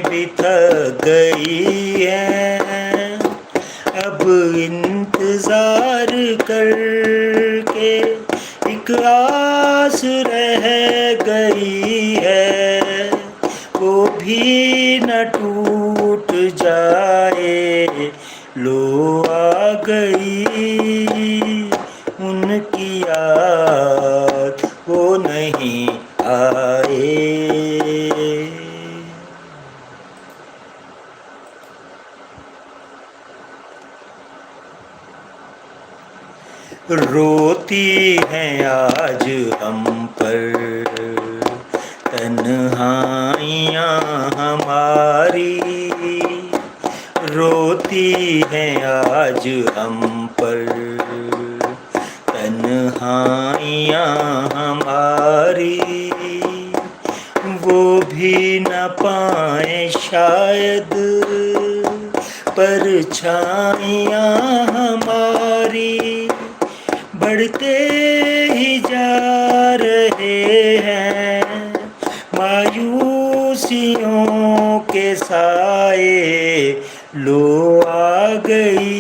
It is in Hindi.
भी थक गई है, अब इंतजार करके एक आस रह गई है, वो भी न टूट जाए। लो आ गई उनकी याद, वो नहीं आए। रोती हैं आज हम पर तन्हाइयाँ हमारी, रोती हैं आज हम पर तन्हाइयाँ हमारी, वो भी न पाए शायद परछाइयाँ हमारी, बढ़ते ही जा रहे हैं मायूसियों के साए। लो आ गई